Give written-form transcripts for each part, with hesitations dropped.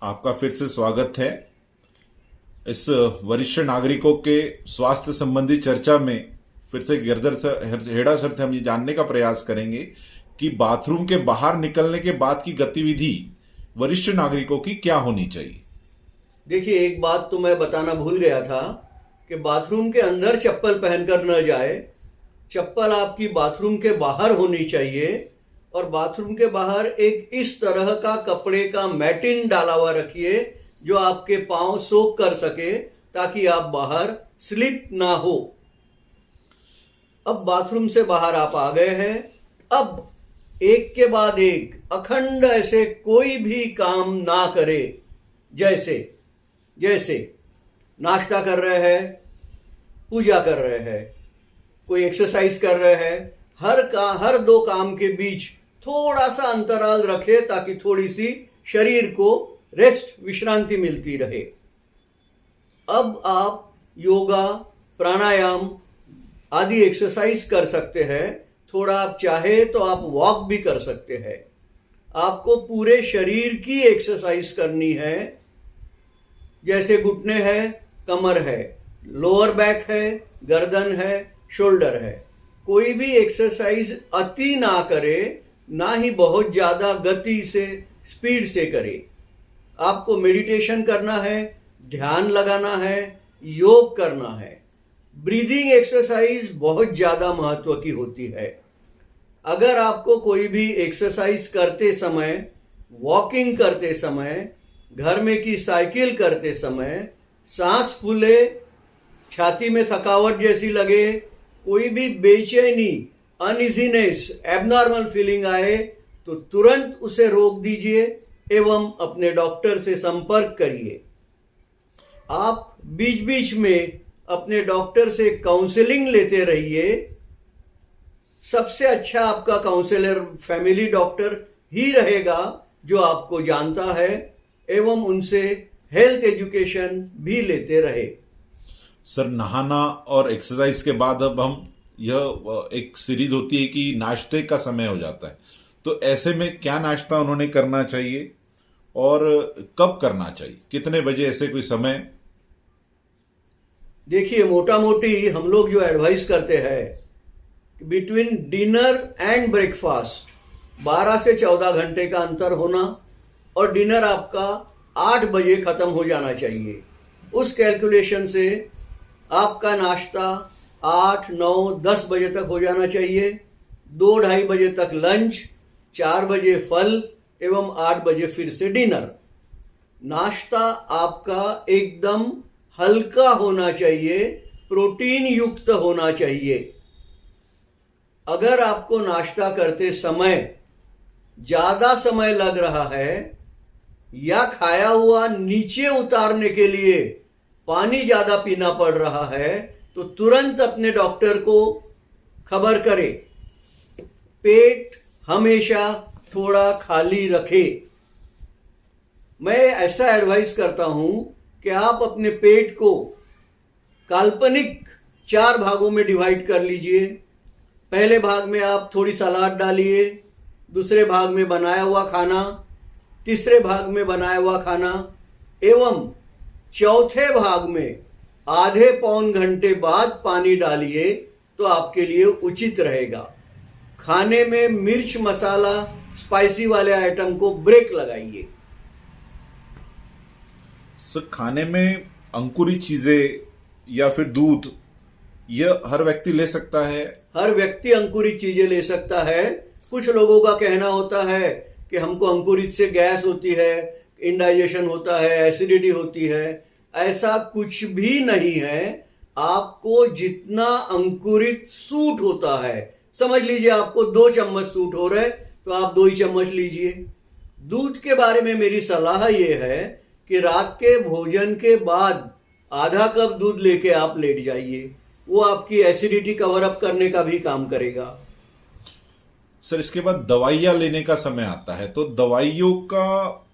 आपका फिर से स्वागत है। इस वरिष्ठ नागरिकों के स्वास्थ्य संबंधी चर्चा में फिर से गिरधर सर, हेड़ा सर से हम ये जानने का प्रयास करेंगे कि बाथरूम के बाहर निकलने के बाद की गतिविधि वरिष्ठ नागरिकों की क्या होनी चाहिए। देखिए, एक बात तो मैं बताना भूल गया था कि बाथरूम के अंदर चप्पल पहनकर न जाए। चप्पल आपकी बाथरूम के बाहर होनी चाहिए और बाथरूम के बाहर एक इस तरह का कपड़े का मैटिन डाला हुआ रखिए जो आपके पांव सोख कर सके, ताकि आप बाहर स्लिप ना हो। अब बाथरूम से बाहर आप आ गए हैं। अब एक के बाद एक अखंड ऐसे कोई भी काम ना करे। जैसे जैसे नाश्ता कर रहे हैं, पूजा कर रहे हैं, कोई एक्सरसाइज कर रहे हैं, हर दो काम के बीच थोड़ा सा अंतराल रखे, ताकि थोड़ी सी शरीर को रेस्ट विश्रांति मिलती रहे। अब आप योगा, प्राणायाम आदि एक्सरसाइज कर सकते हैं। थोड़ा आप चाहे तो आप वॉक भी कर सकते हैं। आपको पूरे शरीर की एक्सरसाइज करनी है, जैसे घुटने है, कमर है, लोअर बैक है, गर्दन है, शोल्डर है। कोई भी एक्सरसाइज अति ना करे, ना ही बहुत ज्यादा गति से, स्पीड से करे। आपको मेडिटेशन करना है, ध्यान लगाना है, योग करना है। ब्रीदिंग एक्सरसाइज बहुत ज्यादा महत्व की होती है। अगर आपको कोई भी एक्सरसाइज करते समय, वॉकिंग करते समय, घर में की साइकिल करते समय सांस फूले, छाती में थकावट जैसी लगे, कोई भी बेचैनी, अनइजीनेस, एबनॉर्मल फीलिंग आए, तो तुरंत उसे रोक दीजिए एवं अपने डॉक्टर से संपर्क करिए। आप बीच बीच में अपने डॉक्टर से काउंसलिंग लेते रहिए। सबसे अच्छा आपका काउंसलर फैमिली डॉक्टर ही रहेगा, जो आपको जानता है एवं उनसे हेल्थ एजुकेशन भी लेते रहे। सर, नहाना और एक्सरसाइज के बाद अब हम यह एक सीरीज होती है कि नाश्ते का समय हो जाता है, तो ऐसे में क्या नाश्ता उन्होंने करना चाहिए और कब करना चाहिए, कितने बजे, ऐसे कोई समय? देखिए, मोटा मोटी हम लोग जो एडवाइस करते हैं, बिटवीन डिनर एंड ब्रेकफास्ट 12 से 14 घंटे का अंतर होना, और डिनर आपका 8 बजे खत्म हो जाना चाहिए। उस कैलकुलेशन से आपका नाश्ता 8, 9, 10 बजे तक हो जाना चाहिए। 2-2:30 बजे तक लंच, 4 बजे फल एवं 8 बजे फिर से डिनर। नाश्ता आपका एकदम हल्का होना चाहिए, प्रोटीन युक्त होना चाहिए। अगर आपको नाश्ता करते समय ज्यादा समय लग रहा है या खाया हुआ नीचे उतारने के लिए पानी ज्यादा पीना पड़ रहा है, तो तुरंत अपने डॉक्टर को खबर करें। पेट हमेशा थोड़ा खाली रखें। मैं ऐसा एडवाइस करता हूं कि आप अपने पेट को काल्पनिक 4 भागों में डिवाइड कर लीजिए। पहले भाग में आप थोड़ी सलाद डालिए, दूसरे भाग में बनाया हुआ खाना, तीसरे भाग में बनाया हुआ खाना, एवं चौथे भाग में आधे पौन घंटे बाद पानी डालिए, तो आपके लिए उचित रहेगा। खाने में मिर्च, मसाला, स्पाइसी वाले आइटम को ब्रेक लगाइए। सर, खाने में अंकुरित चीजें या फिर दूध, यह हर व्यक्ति ले सकता है? हर व्यक्ति अंकुरित चीजें ले सकता है। कुछ लोगों का कहना होता है कि हमको अंकुरित से गैस होती है, इंडाइजेशन होता है, एसिडिटी होती है। ऐसा कुछ भी नहीं है। आपको जितना अंकुरित सूट होता है, समझ लीजिए आपको 2 चम्मच सूट हो रहे, तो आप 2 ही चम्मच लीजिए। दूध के बारे में मेरी सलाह यह है कि रात के भोजन के बाद आधा कप दूध लेके आप लेट जाइए। वो आपकी एसिडिटी कवर अप करने का भी काम करेगा। सर, इसके बाद दवाइयाँ लेने का समय आता है, तो दवाइयों का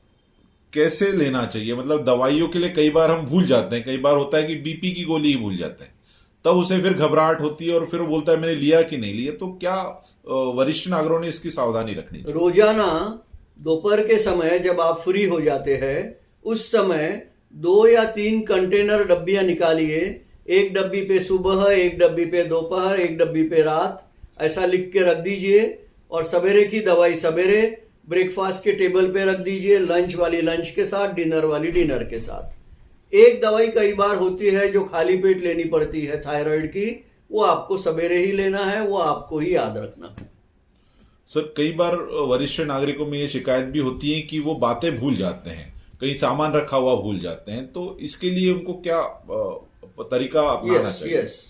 कैसे लेना चाहिए? मतलब दवाइयों के लिए कई बार हम भूल जाते हैं। कई बार होता है कि बीपी की गोली ही भूल जाते हैं, तब उसे फिर घबराहट होती है और फिर वो बोलता है मैंने लिया कि नहीं लिया। तो क्या वरिष्ठ नागरिकों ने इसकी सावधानी रखनी चाहिए? रोजाना दोपहर के समय जब आप फ्री हो जाते हैं, उस समय 2 या 3 कंटेनर डब्बियां निकालिए, एक डब्बी पे सुबह, एक डब्बी पे दोपहर, एक डब्बी पे रात, ऐसा लिख के रख दीजिए। और सवेरे की दवाई सवेरे, ब्रेकफास्ट के टेबल पे रख दीजिए, लंच वाली लंच के साथ, डिनर वाली डिनर के साथ। एक दवाई कई बार होती है जो खाली पेट लेनी पड़ती है थायराइड की, वो आपको सवेरे ही लेना है, वो आपको ही याद रखना है। सर कई बार वरिष्ठ नागरिकों में ये शिकायत भी होती है कि वो बातें भूल जाते हैं, कहीं सामान रखा हुआ भूल जाते हैं, तो इसके लिए उनको क्या तरीका अपनाना चाहिए? यस,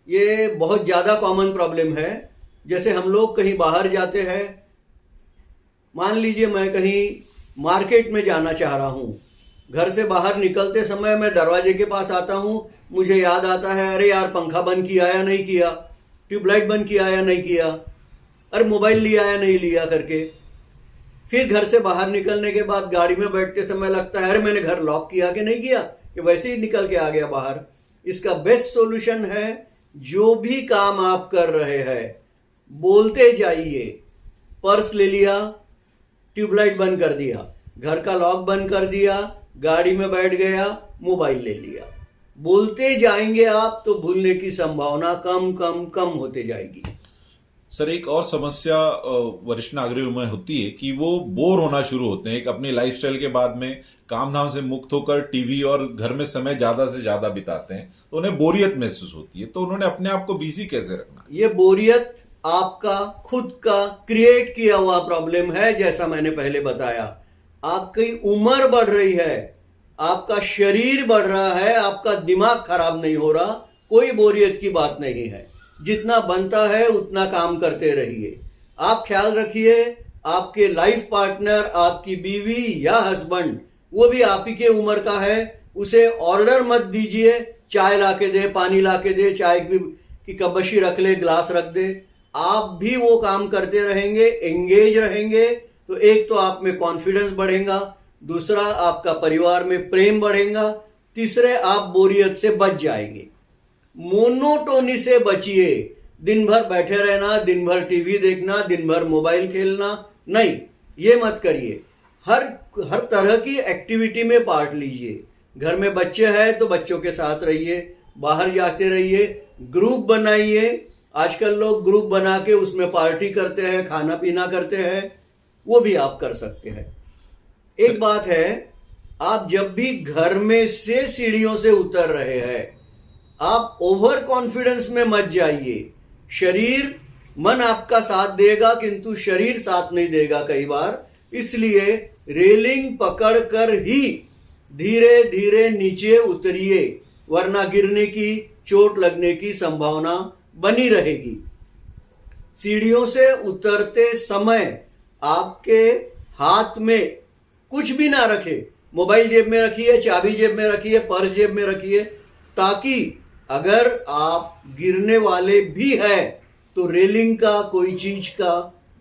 ये बहुत ज्यादा कॉमन प्रॉब्लम है। जैसे हम लोग कहीं बाहर जाते हैं, मान लीजिए मैं कहीं मार्केट में जाना चाह रहा हूँ, घर से बाहर निकलते समय मैं दरवाजे के पास आता हूँ, मुझे याद आता है अरे यार पंखा बंद किया या नहीं किया, ट्यूबलाइट बंद किया या नहीं किया, अरे मोबाइल लिया या नहीं लिया करके। फिर घर से बाहर निकलने के बाद गाड़ी में बैठते समय लगता है अरे मैंने घर लॉक किया कि नहीं किया, कि वैसे ही निकल के आ गया बाहर। इसका बेस्ट सॉल्यूशन है, जो भी काम आप कर रहे हैं बोलते जाइए। पर्स ले लिया, ट्यूबलाइट बंद कर दिया, घर का लॉक बंद कर दिया, गाड़ी में बैठ गया, मोबाइल ले लिया। बोलते जाएंगे आप तो भूलने की संभावना कम कम कम होते जाएगी। सर एक और समस्या वरिष्ठ नागरिकों में होती है कि वो बोर होना शुरू होते हैं, एक अपनी लाइफस्टाइल के बाद में काम धाम से मुक्त होकर टीवी और घर में समय ज्यादा से ज्यादा बिताते हैं, तो उन्हें बोरियत महसूस होती है। तो उन्होंने अपने आप को बिजी कैसे रखना? ये बोरियत आपका खुद का क्रिएट किया हुआ प्रॉब्लम है। जैसा मैंने पहले बताया, आपकी उम्र बढ़ रही है, आपका शरीर बढ़ रहा है, आपका दिमाग खराब नहीं हो रहा, कोई बोरियत की बात नहीं है। जितना बनता है उतना काम करते रहिए। आप ख्याल रखिए, आपके लाइफ पार्टनर, आपकी बीवी या हस्बैंड, वो भी आप ही के उम्र का है, उसे ऑर्डर मत दीजिए चाय ला के दे, पानी ला के दे, चाय की कबशी रख ले, ग्लास रख दे। आप भी वो काम करते रहेंगे, एंगेज रहेंगे, तो एक तो आप में कॉन्फिडेंस बढ़ेगा, दूसरा आपका परिवार में प्रेम बढ़ेगा, तीसरे आप बोरियत से बच जाएंगे। मोनोटोनी से बचिए। दिन भर बैठे रहना, दिन भर टीवी देखना, दिन भर मोबाइल खेलना, नहीं, ये मत करिए। हर तरह की एक्टिविटी में पार्ट लीजिए। घर में बच्चे हैं तो बच्चों के साथ रहिए, बाहर जाते रहिए, ग्रुप बनाइए। आजकल लोग ग्रुप बना के उसमें पार्टी करते हैं, खाना पीना करते हैं, वो भी आप कर सकते हैं। एक बात है, आप जब भी घर में से सीढ़ियों से उतर रहे हैं, आप ओवर कॉन्फिडेंस में मत जाइए। शरीर, मन आपका साथ देगा किंतु शरीर साथ नहीं देगा कई बार, इसलिए रेलिंग पकड़कर ही धीरे धीरे नीचे उतरिए, वरना गिरने की, चोट लगने की संभावना बनी रहेगी। सीढ़ियों से उतरते समय आपके हाथ में कुछ भी ना रखे, मोबाइल जेब में रखिए, चाबी जेब में रखिए, पर्स जेब में रखिए, ताकि अगर आप गिरने वाले भी हैं तो रेलिंग का, कोई चीज का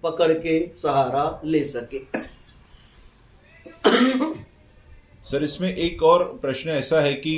पकड़ के सहारा ले सके। सर इसमें एक और प्रश्न ऐसा है कि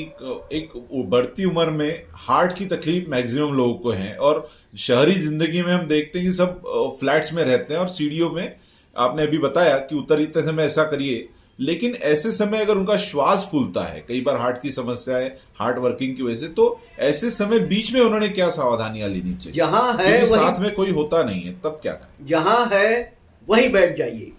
एक बढ़ती उम्र में हार्ट की तकलीफ मैक्सिमम लोगों को है, और शहरी जिंदगी में हम देखते हैं कि सब फ्लैट्स में रहते हैं और सीढ़ियों में, आपने अभी बताया कि उतरते समय ऐसा करिए, लेकिन ऐसे समय अगर उनका श्वास फूलता है, कई बार हार्ट की समस्या है, हार्ट वर्किंग की वजह से, तो ऐसे समय बीच में उन्होंने क्या सावधानियां लेनी चाहिए? जहां है साथ में कोई होता नहीं है, तब क्या करें? जहां है वहीं बैठ जाइए।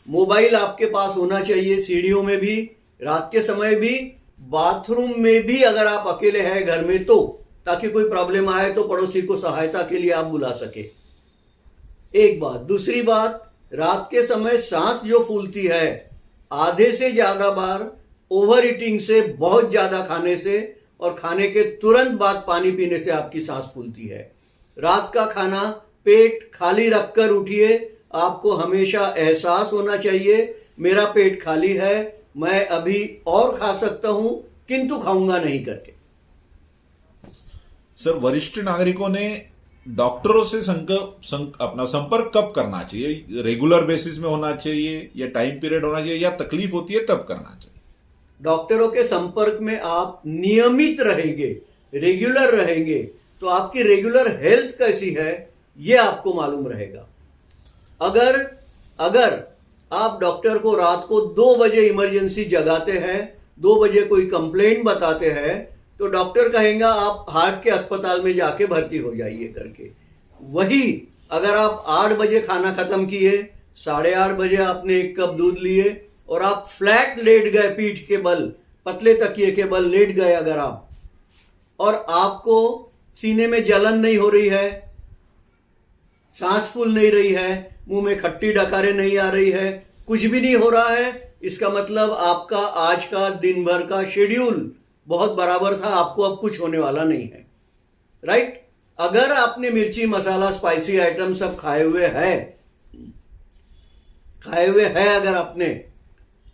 मोबाइल आपके पास होना चाहिए, सीढ़ियों में भी, रात के समय भी, बाथरूम में भी अगर आप अकेले हैं घर में तो, ताकि कोई प्रॉब्लम आए तो पड़ोसी को सहायता के लिए आप बुला सके। एक बात। दूसरी बात, रात के समय सांस जो फूलती है, आधे से ज्यादा बार ओवर ईटिंग से, बहुत ज्यादा खाने से और खाने के तुरंत बाद पानी पीने से आपकी सांस फूलती है। रात का खाना पेट खाली रखकर उठिए। आपको हमेशा एहसास होना चाहिए मेरा पेट खाली है, मैं अभी और खा सकता हूं किंतु खाऊंगा नहीं करके। सर वरिष्ठ नागरिकों ने डॉक्टरों से अपना संपर्क कब करना चाहिए? रेगुलर बेसिस में होना चाहिए या टाइम पीरियड होना चाहिए, या तकलीफ होती है तब करना चाहिए? डॉक्टरों के संपर्क में आप नियमित रहेंगे, रेगुलर रहेंगे, तो आपकी रेगुलर हेल्थ कैसी है ये आपको मालूम रहेगा। अगर आप डॉक्टर को रात को 2 बजे इमरजेंसी जगाते हैं, 2 बजे कोई कंप्लेंट बताते हैं, तो डॉक्टर कहेगा आप हार्ट के अस्पताल में जाके भर्ती हो जाइए करके। वही अगर आप 8 बजे खाना खत्म किए, 8:30 बजे आपने 1 कप दूध लिए और आप फ्लैट लेट गए, पीठ के बल, पतले तकिए के बल लेट गए अगर आप, और आपको सीने में जलन नहीं हो रही है, सांस फूल नहीं रही है, मुंह में खट्टी डकारें नहीं आ रही है, कुछ भी नहीं हो रहा है, इसका मतलब आपका आज का दिन भर का शेड्यूल बहुत बराबर था, आपको अब कुछ होने वाला नहीं है, राइट। अगर आपने मिर्ची मसाला स्पाइसी आइटम सब खाए हुए है अगर आपने,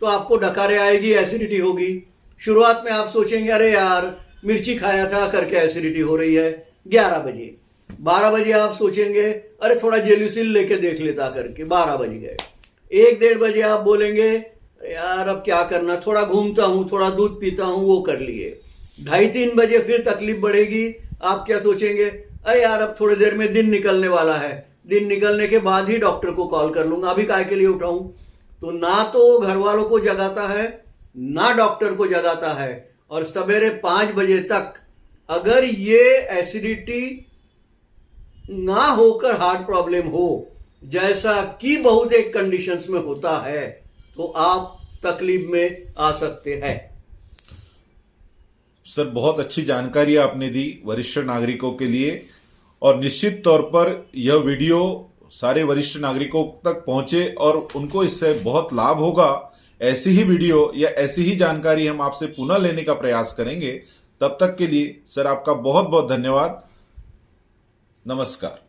तो आपको डकारे आएगी, एसिडिटी होगी। शुरुआत में आप सोचेंगे अरे यार मिर्ची खाया था करके एसिडिटी हो रही है, 11 बजे। 12 बजे आप सोचेंगे अरे थोड़ा जेल्यूसिल लेके देख लेता करके, 12 बज गए। 1-1:30 बजे आप बोलेंगे यार अब क्या करना, थोड़ा घूमता हूं, थोड़ा दूध पीता हूं, वो कर लिए। 2:30-3 बजे फिर तकलीफ बढ़ेगी, आप क्या सोचेंगे अरे यार अब थोड़ी देर में दिन निकलने वाला है, दिन निकलने के बाद ही डॉक्टर को कॉल कर लूंगा, अभी काय के लिए उठाऊं। तो ना तो घर वालों को जगाता है, ना डॉक्टर को जगाता है, और सवेरे 5 बजे तक अगर ये एसिडिटी ना होकर हार्ट प्रॉब्लम हो, जैसा कि बहुत एक कंडीशंस में होता है, तो आप तकलीफ में आ सकते हैं। सर बहुत अच्छी जानकारी आपने दी वरिष्ठ नागरिकों के लिए, और निश्चित तौर पर यह वीडियो सारे वरिष्ठ नागरिकों तक पहुंचे और उनको इससे बहुत लाभ होगा। ऐसी ही वीडियो या ऐसी ही जानकारी हम आपसे पुनः लेने का प्रयास करेंगे। तब तक के लिए सर आपका बहुत बहुत धन्यवाद। नमस्कार।